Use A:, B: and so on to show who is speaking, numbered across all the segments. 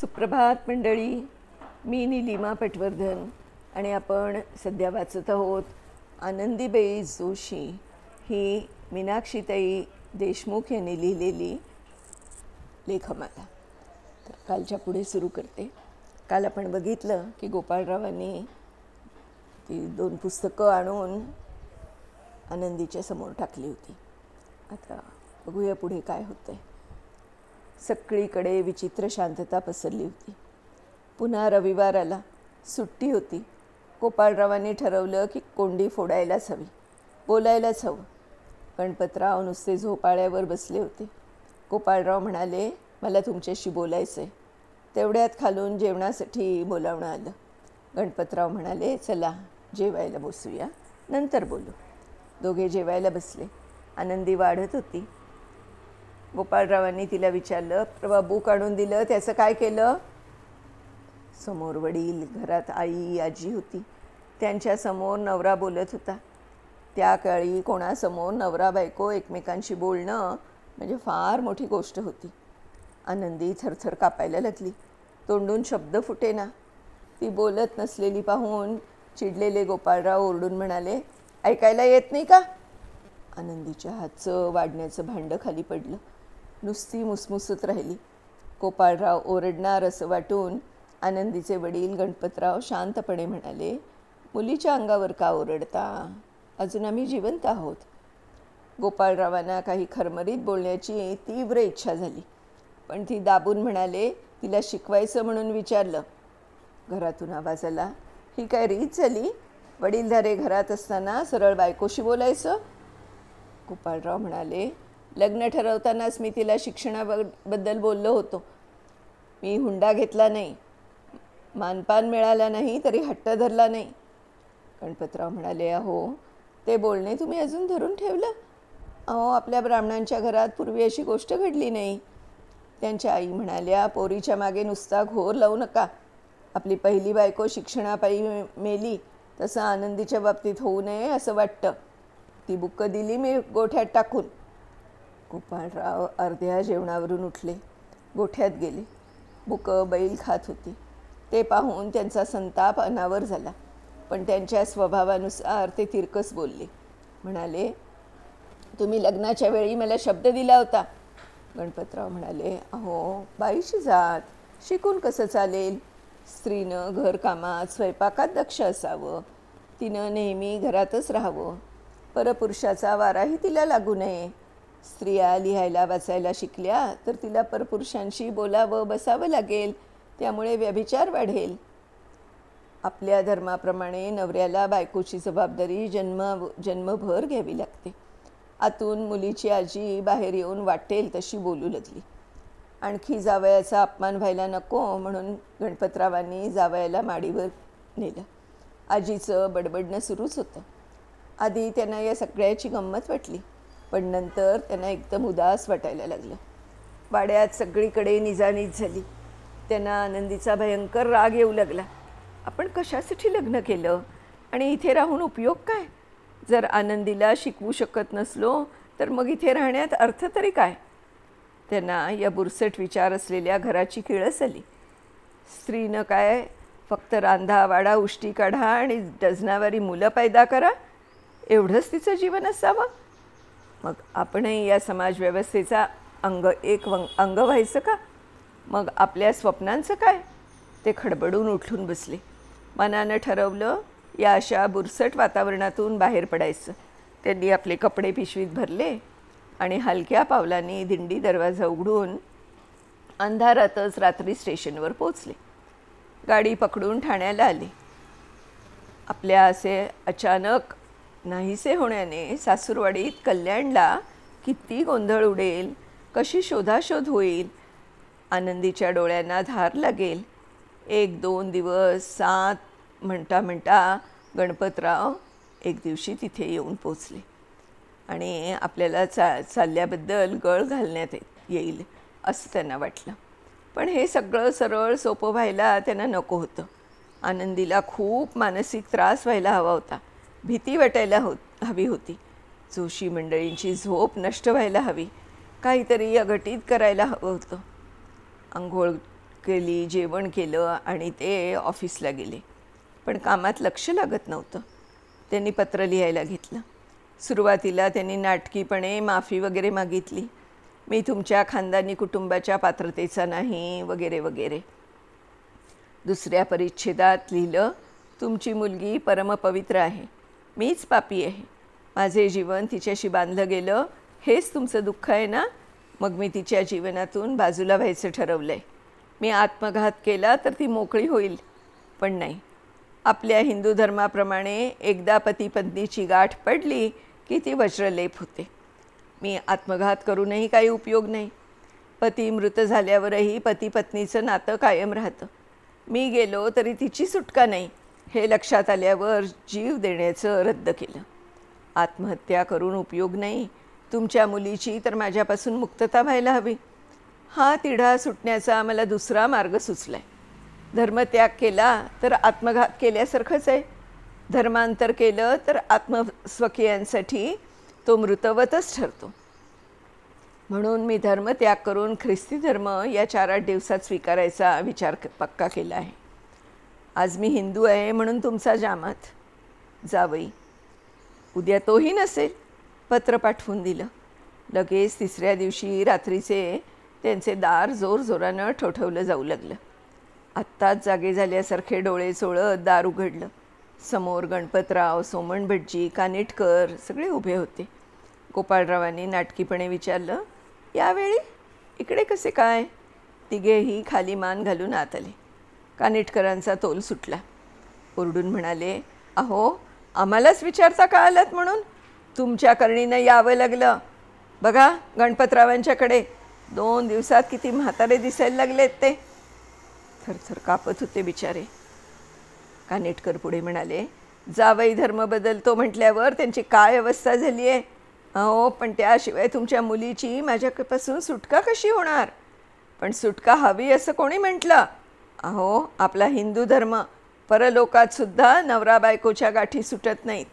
A: सुप्रभात मंडळी. मी नीलिमा पटवर्धन आणि आपण सध्या वाचत आहोत आनंदीबेन जोशी ही मीनाक्षीताई देशमुख यांनी लिहिलेली लेखमाला. तर कालच्या पुढे सुरू करते. काल आपण बघितलं की गोपाळरावांनी ती 2 पुस्तकं आणून आनंदीच्या समोर टाकली होती. आता बघूया पुढे काय होतंय. सगळीकडे विचित्र शांतता पसरली होती. पुन्हा रविवार आला, सुट्टी होती. गोपाळरावांनी ठरवलं की कोंडी फोडायलाच हवी, बोलायलाच हवं. गणपतराव नुसते झोपाळ्यावर बसले होते. गोपाळराव म्हणाले, मला तुमच्याशी बोलायचं आहे. तेवढ्यात खालून जेवणासाठी बोलावणं आलं. गणपतराव म्हणाले, चला जेवायला बसूया, नंतर बोलू. दोघे जेवायला बसले. आनंदी वाढत होती. गोपाळरावांनी तिला विचारलं, प्रभा बुक आणून दिलं, त्याचं काय केलं? समोर वडील, घरात आई आजी होती. त्यांच्यासमोर नवरा बोलत होता. त्या काळी कोणासमोर नवरा बायको एकमेकांशी बोलणं म्हणजे फार मोठी गोष्ट होती. आनंदी थरथर कापायला लागली. तोंडून शब्द फुटेना. ती बोलत नसलेली पाहून चिडलेले गोपाळराव ओरडून म्हणाले, ऐकायला येत नाही का? आनंदीच्या हातचं वाढण्याचं भांडं खाली पडलं. नुसती मुसमुसत राहिली. गोपाळराव ओरडणार असं वाटून आनंदीचे वडील गणपतराव शांतपणे म्हणाले, मुलीच्या अंगावर का ओरडता? अजून आम्ही जिवंत आहोत. गोपाळरावांना काही खरमरीत बोलण्याची तीव्र इच्छा झाली, पण ती दाबून म्हणाले, तिला शिकवायचं म्हणून विचारलं. घरातून आवाज आला, ही काय रीत झाली? वडीलधारे घरात असताना सरळ बायकोशी बोलायचं? गोपाळराव म्हणाले, लग्न ठरवतानाच मी तिला शिक्षणाबद्दल बोललो होतो. मी हुंडा घेतला नाही, मानपान मिळाला नाही तरी हट्ट धरला नाही. गणपतराव म्हणाले, अहो ते बोलणे तुम्ही अजून धरून ठेवलं? अहो आपल्या ब्राह्मणांच्या घरात पूर्वी अशी गोष्ट घडली नाही. त्यांच्या आई म्हणाल्या, पोरीच्या मागे नुसता घोर लावू नका. आपली पहिली बायको शिक्षणापायी मेली, तसं आनंदीच्या बाबतीत होऊ नये असं वाटतं. ती बुक्कं दिली मी गोठ्यात टाकून. गोपाळराव अर्ध्या जेवणावरून उठले, गोठ्यात गेले. बुकं बैल खात होती. ते पाहून त्यांचा संताप अनावर झाला, पण त्यांच्या स्वभावानुसार ते तिरकस बोलले. म्हणाले, तुम्ही लग्नाच्या वेळी मला शब्द दिला होता. गणपतराव म्हणाले, अहो बाईशी जात, शिकून कसं चालेल? स्त्रीनं घरकामात स्वयंपाकात दक्ष असावं. तिनं नेहमी घरातच राहावं. परपुरुषाचा वाराही तिला लागू नये. स्त्रिया लिहायला वाचायला शिकल्या तर तिला परपुरुषांशी बोलावं बसावं लागेल. त्यामुळे व्यभिचार वाढेल. आपल्या धर्माप्रमाणे नवऱ्याला बायकोची जबाबदारी जन्मभर घ्यावी लागते. आतून मुलीची आजी बाहेर येऊन वाटेल तशी बोलू लागली. आणखी जावयाचा अपमान व्हायला नको म्हणून गणपतरावांनी जावयाला माडीवर नेलं. आजीचं बडबडणं सुरूच होतं. आधी त्यांना या सगळ्याची गंमत वाटली, पण नंतर त्यांना एकदम उदास वाटायला लागलं. वाड्यात सगळीकडे निजानीज झाली. त्यांना आनंदीचा भयंकर राग येऊ लागला. आपण कशासाठी लग्न केलं आणि इथे राहून उपयोग काय? जर आनंदीला शिकवू शकत नसलो तर मग इथे राहण्यात अर्थ तरी काय? त्यांना या बुरसट विचार असलेल्या घराची किळस आली. स्त्रीनं काय फक्त रांधा वाडा उष्टी काढा आणि डझनावारी मुलं पैदा करा, एवढंच तिचं जीवन असावं? मग आपणही या समाजव्यवस्थेचा एक अंग व्हायचं का? मग आपल्या स्वप्नांचं काय? ते खडबडून उठून बसले. मनानं ठरवलं या अशा बुरसट वातावरणातून बाहेर पडायचं. त्यांनी आपले कपडे पिशवीत भरले आणि हलक्या पावलांनी दिंडी दरवाजा उघडून अंधारातच रात्री स्टेशनवर पोचले. गाडी पकडून ठाण्याला आले. आपल्या असे अचानक नाहीसे होण्याने सासूरवाडीत कल्याणला किती गोंधळ उडेल, कशी शोधाशोध होईल. आनंदीच्या डोळ्यांना धार लागेल. 1-2 दिवस 7 म्हणता गणपतराव एक दिवशी तिथे येऊन पोचले आणि आपल्याला चालल्याबद्दल गळ घालण्यात येईल असं त्यांना वाटलं. पण हे सगळं सरळ सोपं व्हायला त्यांना नको होतं. आनंदीला खूप मानसिक त्रास व्हायला हवा होता. भीती वाटायला हवी होती. जोशी मंडळींची झोप नष्ट व्हायला हवी. काहीतरी अघटित करायला हवं होतं. आंघोळ केली, जेवण केलं आणि ते ऑफिसला गेले. पण कामात लक्ष लागत नव्हतं. त्यांनी पत्र लिहायला घेतलं. सुरुवातीला त्यांनी नाटकीपणे माफी वगैरे मागितली. मी तुमच्या खानदानी कुटुंबाच्या पात्रतेचा नाही वगैरे वगैरे. दुसऱ्या परिच्छेदात लिहिलं, तुमची मुलगी परमपवित्र आहे, मीच पापी आहे. माझे जीवन तिच्याशी बांधलं गेलं, हेच तुमचं दुःख आहे ना? मग मी तिच्या जीवनातून बाजूला व्हायचं ठरवलं आहे. मी आत्मघात केला तर ती मोकळी होईल, पण नाही. आपल्या हिंदू धर्माप्रमाणे एकदा पती पत्नीची गाठ पडली की ती वज्रलेप होते. मी आत्मघात करूनही काही उपयोग नाही. पती मृत झाल्यावरही पती पत्नीचं नातं कायम राहतं. मी गेलो तरी तिची सुटका नाही, हे लक्षात आल्यावर जीव देण्याचं रद्द केलं. आत्महत्या करून उपयोग नाही. तुमच्या मुलीची तर माझ्यापासून मुक्तता व्हायला हवी. हा तिढा सुटण्याचा मला दुसरा मार्ग सुचला आहे. धर्मत्याग केला तर आत्मघात केल्यासारखंच आहे. धर्मांतर केलं तर आत्मस्वकीयांसाठी तो मृतवतच ठरतो. म्हणून मी धर्मत्याग करून ख्रिस्ती धर्म या 4-8 दिवसात स्वीकारायचा विचार पक्का केला आहे. आज मी हिंदू आहे म्हणून तुमचा जामात. जावई. उद्या तोही नसेल. पत्र पाठवून दिलं. लगेच 3ऱ्या दिवशी रात्रीचे त्यांचे दार जोरजोरानं ठोठवलं जाऊ लागलं. आत्ताच जागे झाल्यासारखे डोळे चोळत दार उघडलं. समोर गणपतराव, सोमण भटजी, कानिटकर सगळे उभे होते. गोपाळरावांनी नाटकीपणे विचारलं, यावेळी इकडे कसे काय? तिघेही खाली मान घालून आत आले. कानिटकरांचा तोल सुटला. ओरडून म्हणाले, अहो, आम्हालाच विचारता का आलात म्हणून? तुमच्या करणीनं यावं लागलं. बघा गणपतरावांच्याकडे. 2 दिवसात किती म्हातारे दिसायला लागलेत ते. थरथर कापत होते बिचारे. कानिटकर पुढे म्हणाले, जावई धर्म बदलतो म्हटल्यावर त्यांची काय अवस्था झाली आहे. अहो, पण त्याशिवाय तुमच्या मुलीची माझ्यापासून सुटका कशी होणार? पण सुटका हवी असं कोणी म्हटलं? अहो, आपला हिंदू धर्म परलोकात सुद्धा नवरा बायकोच्या गाठी सुटत नाहीत.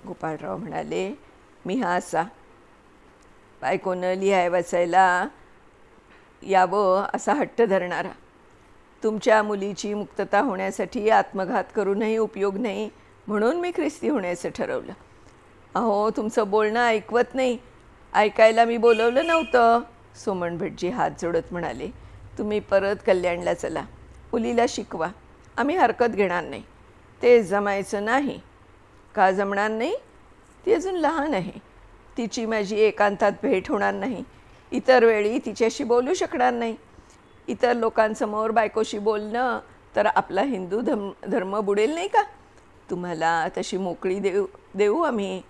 A: गोपाळराव म्हणाले, मी हा असा बायकोनं लिहाय वाचायला यावं असा हट्ट धरणारा. तुमच्या मुलीची मुक्तता होण्यासाठी आत्मघात करूनही उपयोग नाही, म्हणून मी ख्रिस्ती होण्याचं ठरवलं. अहो, तुमचं बोलणं ऐकवत नाही. ऐकायला मी बोलवलं नव्हतं. सोमण भटजी हात जोडत म्हणाले, तुम्ही परत कल्याणला चला. मुलीला शिकवा. आम्ही हरकत घेणार नाही. ते जमायचं नाही. का जमणार नाही? ती अजून लहान आहे. तिची माझी एकांतात भेट होणार नाही. इतर वेळी तिच्याशी बोलू शकणार नाही. इतर लोकांसमोर बायकोशी बोलणं तर आपला हिंदू धर्म बुडेल नाही का? तुम्हाला तशी मोकळी देऊ आम्ही.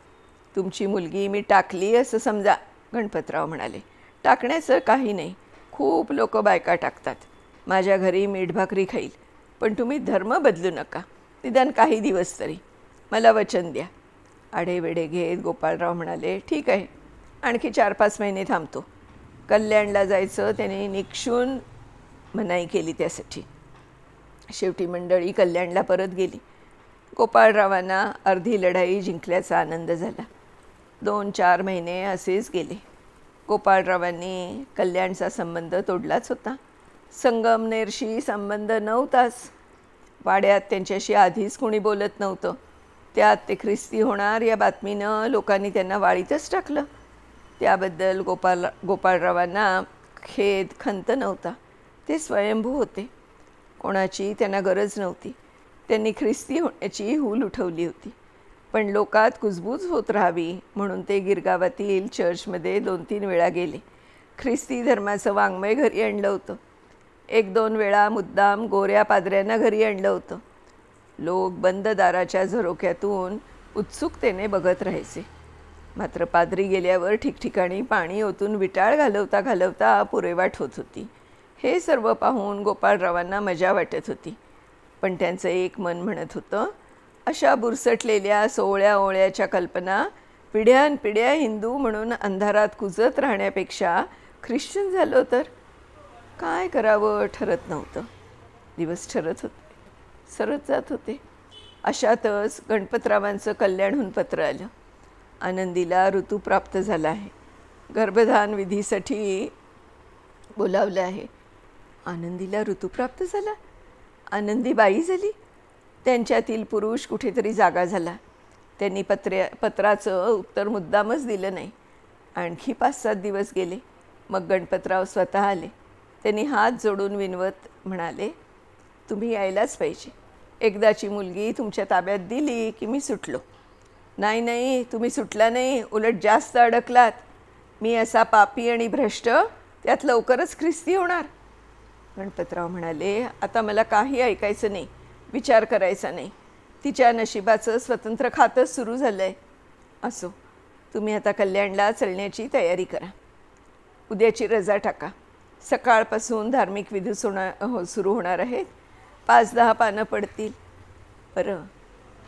A: तुमची मुलगी मी टाकली असं समजा. गणपतराव म्हणाले, टाकण्याचं काही नाही. खूप लोक बायका टाकतात. माझ्या घरी मीठ भाकरी खाईल. पण तुम्ही धर्म बदलू नका, निदान काही दिवस तरी. मला वचन द्या. आढेवेढे घेत गोपाळराव म्हणाले, ठीक आहे, आणखी 4-5 महिने थांबतो. कल्याणला जायचं त्याने निक्षून मनाई केली त्यासाठी. शेवटी मंडळी कल्याणला परत गेली. गोपाळरावांना अर्धी लढाई जिंकल्याचा आनंद झाला. 2-4 महिने असेच गेले. गोपाळरावांनी कल्याणचा संबंध तोडलाच होता. संगमनेरशी संबंध नव्हताच. वाड्यात त्यांच्याशी आधीच कोणी बोलत नव्हतं. त्यात ते ख्रिस्ती होणार या बातमीनं लोकांनी त्यांना वाळीतच टाकलं. त्याबद्दल गोपाळरावांना खेद खंत नव्हता. ते स्वयंभू होते. कोणाची त्यांना गरज नव्हती. त्यांनी ख्रिस्ती होण्याची हूल उठवली होती. पण लोकात कुजबूज होत राहावी म्हणून ते गिरगावातील चर्चमध्ये 2-3 वेळा गेले. ख्रिस्ती धर्माचं वाङ्मय घरी आणलं होतं. 1-2 वेळा मुद्दाम गोऱ्या पादऱ्यांना घरी आणलं होतं. लोक बंद दाराच्या झरोक्यातून उत्सुकतेने बघत राहायचे. मात्र पादरी गेल्यावर ठिकठिकाणी पाणी ओतून विटाळ घालवता घालवता पुरेवाट होत होती. हे सर्व पाहून गोपाळरावांना मजा वाटत होती. पण त्यांचं एक मन म्हणत होतं, अशा बुरसटलेल्या सोवळ्या ओळ्याच्या कल्पना पिढ्यानपिढ्या हिंदू म्हणून अंधारात कुजत राहण्यापेक्षा ख्रिश्चन झालो तर काय करावं ठरत नव्हतं. दिवस ठरत होते, सरत जात होते. अशातच गणपतरावांचं कल्याणहून पत्र आलं. आनंदीला ऋतू प्राप्त झाला आहे. गर्भधान विधीसाठी बोलावलं आहे. आनंदीला ऋतुप्राप्त झाला, आनंदी बाई झाली. त्यांच्यातील पुरुष कुठेतरी जागा झाला. त्यांनी पत्राचं उत्तर मुद्दामच दिलं नाही. आणखी 5-7 दिवस गेले. मग गणपतराव स्वतः आले. त्यांनी हात जोडून विनवत म्हणाले, तुम्ही यायलाच पाहिजे. एकदाची मुलगी तुमच्या ताब्यात दिली की मी सुटलो. नाही नाही, तुम्ही सुटला नाही, उलट जास्त अडकलात. मी असा पापी आणि भ्रष्ट, त्यात लवकरच ख्रिस्ती होणार. गणपतराव म्हणाले, आता मला काही ऐकायचं नाही, विचार करायचा नाही. तिच्या नशिबाचं स्वतंत्र खातंच सुरू झालं आहे. असो, तुम्ही आता कल्याणला चलण्याची तयारी करा. उद्याची रजा टाका. सकाळपासून धार्मिक विधी सुरू होणार आहेत. 5-10 पानं पडतील. बरं,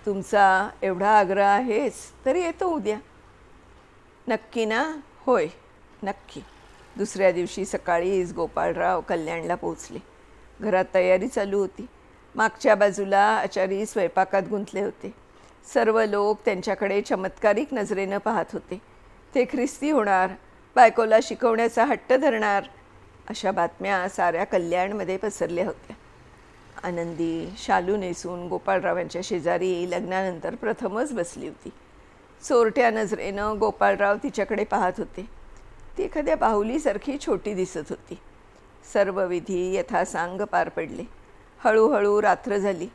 A: तुमचा एवढा आग्रह आहेच तरी येतो उद्या. नक्की ना? होय, नक्की. दुसऱ्या दिवशी सकाळीच गोपाळराव कल्याणला पोचले. घरात तयारी चालू होती. मागच्या बाजूला आचारी स्वयंपाकात गुंतले होते. सर्व लोक त्यांच्याकडे चमत्कारिक नजरेनं पाहत होते. ते ख्रिस्ती होणार, बायकोला शिकवण्याचा हट्ट धरणार, अशा बातम्या साऱ्या कल्याणमध्ये पसरल्या होत्या. आनंदी शालू नेसून गोपाळरावांच्या शेजारी लग्नानंतर प्रथमच बसली होती. चोरट्या नजरेनं गोपाळराव तिच्याकडे पाहत होते. ती एखाद्या बाहुलीसारखी छोटी दिसत होती. सर्व विधी यथासांग पार पडले. हळूहळू रात्र झाली.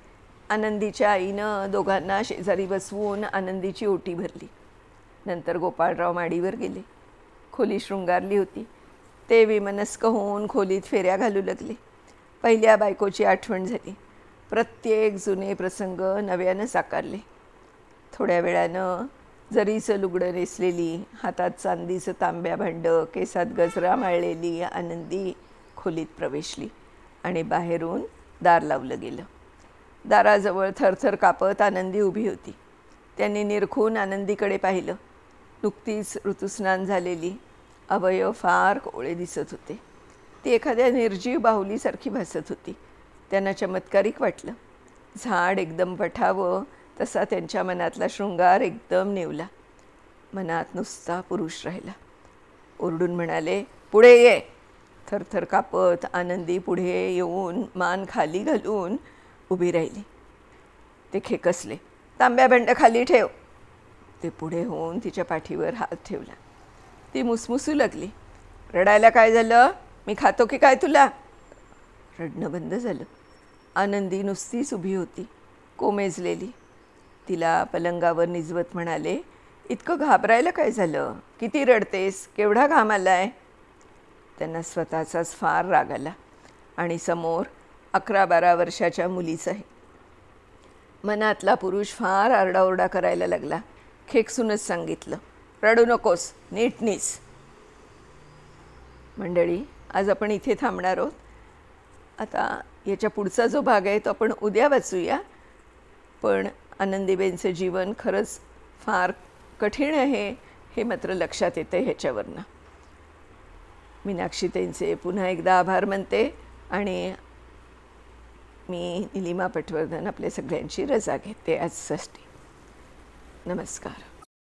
A: आनंदीच्या आईनं दोघांना शेजारी बसवून आनंदीची ओटी भरली. नंतर गोपाळराव माडीवर गेले. खोली शृंगारली होती. ते विमनस्क होऊन खोलीत फेऱ्या घालू लागले. पहिल्या बायकोची आठवण झाली. प्रत्येक जुने प्रसंग नव्यानं साकारले. थोड्या वेळानं जरीचं लुगडं नेसलेली, हातात चांदीचं तांब्या भांडं, केसात गजरा माळलेली आनंदी खोलीत प्रवेशली आणि बाहेरून दार लावलं गेलं. दाराजवळ थरथर कापत आनंदी उभी होती. त्यांनी निरखून आनंदीकडे पाहिलं. नुकतीच ऋतुस्नान झालेली, अवयव फार कोवळे दिसत होते. ती एखाद्या निर्जीव बाहुलीसारखी भासत होती. त्यांना चमत्कारिक वाटलं. झाड एकदम पठावं तसा त्यांच्या मनातला शृंगार एकदम नेवला. मनात नुसता पुरुष राहिला. ओरडून म्हणाले, पुढे ये. थरथर कापत आनंदी पुढे येऊन मान खाली घालून उभी राहिली. ते खेकसले. तांब्या भांडं खाली ठेव. ते पुढे होऊन तिच्या पाठीवर हात ठेवला. ती मुसमुसू लागली. रडायला काय झालं? मी खातो की काय तुला? रडणं बंद झालं. आनंदी नुसतीच उभी होती, कोमेजलेली. तिला पलंगावर निजवत म्हणाले, इतकं घाबरायला काय झालं? किती रडतेस? केवढा घाम आलाय? त्यांना स्वतःचाच फार राग आला. आणि समोर 11-12 वर्षाच्या मुलीचाही. मनातला पुरुष फार आरडाओरडा करायला लागला. खेकसूनच सांगितलं, रडू नकोस, नीट नीस. मंडळी, आज आपण इथे थांबणार आहोत. आता याच्या पुढचा जो भाग आहे तो आपण उद्या वाचूया. पण आनंदीबेनचं जीवन खरंच फार कठीण आहे हे मात्र लक्षात येतं ह्याच्यावरनं. मीनाक्षीताईंचे पुन्हा एकदा आभार मानते आणि मी निलिमा पटवर्धन आपल्या सगळ्यांची रजा घेते आजसाठी. नमस्कार.